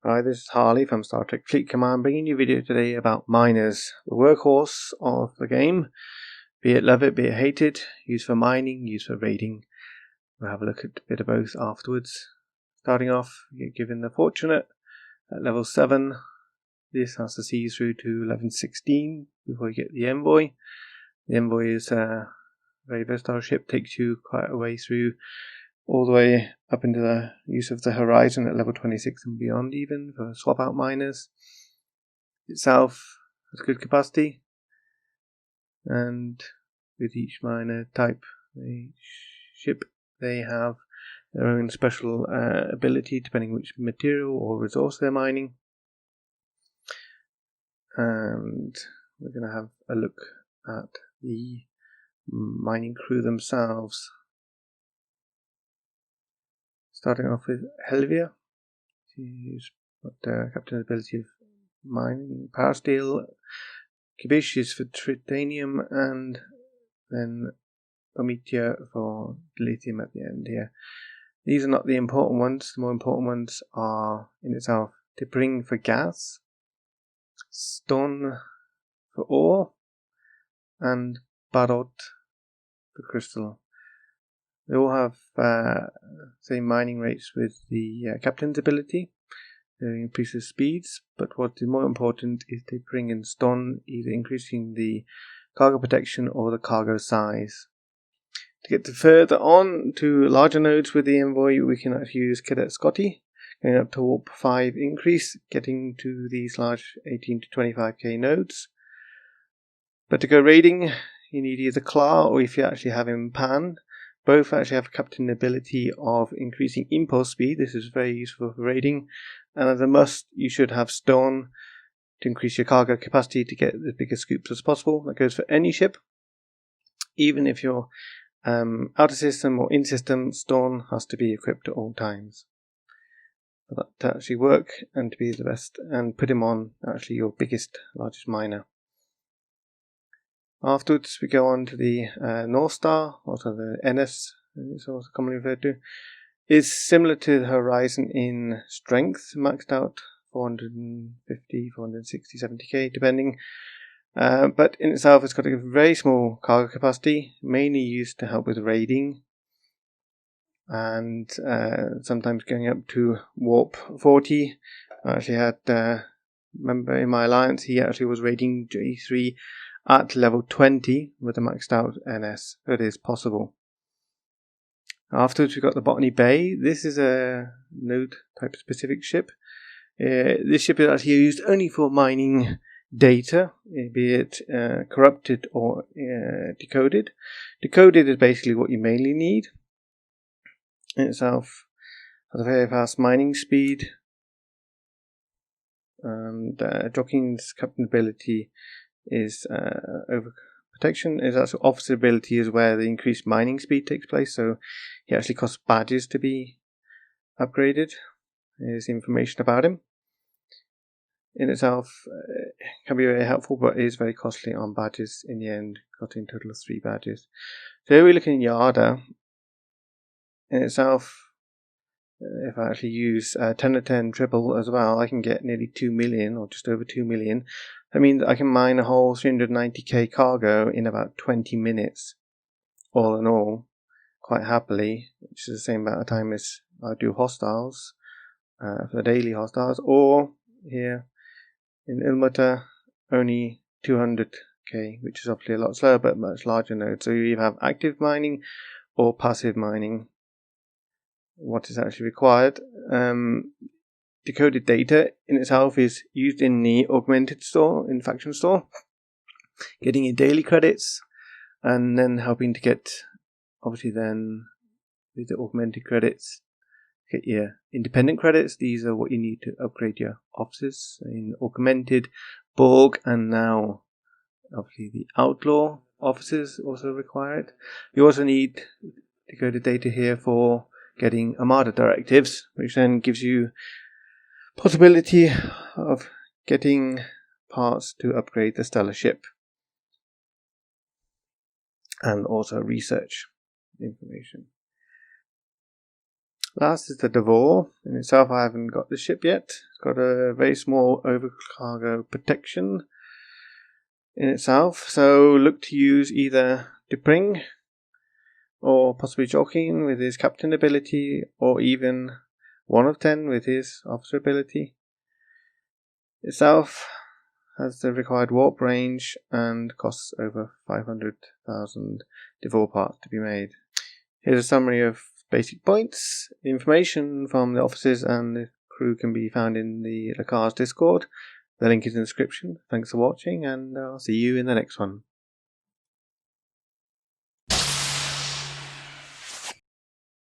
Hi, this is Harley from Star Trek Fleet Command, bringing you a video today about miners, the workhorse of the game. Be it love it, be it hate it, used for mining, used for raiding. We'll have a look at a bit of both afterwards. Starting off, you get given the Fortunate at level 7. This has to see you through to level 16 before you get the Envoy. The Envoy is a very versatile ship, takes you quite a way through, all the way up into the use of the Horizon at level 26 and beyond, even for swap out miners. Itself has good capacity, and with each miner type, each ship, they have their own special ability depending which material or resource they're mining. And we're going to have a look at the mining crew themselves. Starting off with Helvia. She's got captain's ability of mining, power steel. Kibish is for titanium, and then Prometheus for lithium at the end here. These are not the important ones. The more important ones are in itself Tippering for gas, Stone for ore, and Barot for crystal. They all have same mining rates with the captain's ability. They increase the speeds, but what is more important is they bring in stone, either increasing the cargo protection or the cargo size. To get further on to larger nodes with the Envoy, we can actually use Cadet Scotty, going up to warp 5 increase, getting to these large 18 to 25k nodes. But to go raiding, you need either Claw, or if you actually have him Pan. Both actually have captain ability of increasing impulse speed. This is very useful for raiding. And as a must, you should have Stone to increase your cargo capacity to get as big a scoops as possible. That goes for any ship. Even if you're out of system or in system, Stone has to be equipped at all times. For that to actually work and to be the best, and put him on actually your largest miner. Afterwards, we go on to the North Star, also the NS, it's also commonly referred to. Is similar to the Horizon in strength, maxed out 450, 460, 70k, depending. But in itself, it's got a very small cargo capacity, mainly used to help with raiding, and sometimes going up to warp 40. I actually had a member in my alliance, he actually was raiding J3 at level 20 with a maxed out NS. It is possible. Afterwards, we've got the Botany Bay. This is a node type specific ship. This ship is actually used only for mining data, be it corrupted or decoded. Decoded is basically what you mainly need. In itself has a very fast mining speed, and Jocking's captain ability is over protection. Is actually officer ability is where the increased mining speed takes place, so he actually costs badges to be upgraded. Here's information about him. In itself can be very helpful, but is very costly on badges in the end, costing a total of 3 badges. So here we're looking at Yarda. In itself, if I actually use 10 to 10 triple as well, I can get nearly 2 million, or just over 2 million. That means I can mine a whole 390k cargo in about 20 minutes, all in all, quite happily, which is the same amount of time as I do hostiles, for the daily hostiles, or here in Ilmata, only 200k, which is obviously a lot slower but much larger node. So you either have active mining or passive mining. What is actually required? Decoded data in itself is used in the augmented store, in faction store, getting your daily credits, and then helping to get, obviously then with the augmented credits, get your independent credits. These are what you need to upgrade your officers in augmented, Borg, and now obviously the outlaw officers also required. You also need decoded data here for getting Armada directives, which then gives you possibility of getting parts to upgrade the stellar ship, and also research information. Last is the Devore. In itself, I haven't got the ship yet. It's got a very small overcargo protection in itself, so look to use either Dupring or possibly Joaquin with his captain ability, or even 1 of 10 with his officer ability. Itself has the required warp range and costs over 500,000 Devore parts to be made. Here's a summary of basic points. Information from the officers and the crew can be found in the Le Cars Discord. The link is in the description. Thanks for watching, and I'll see you in the next one.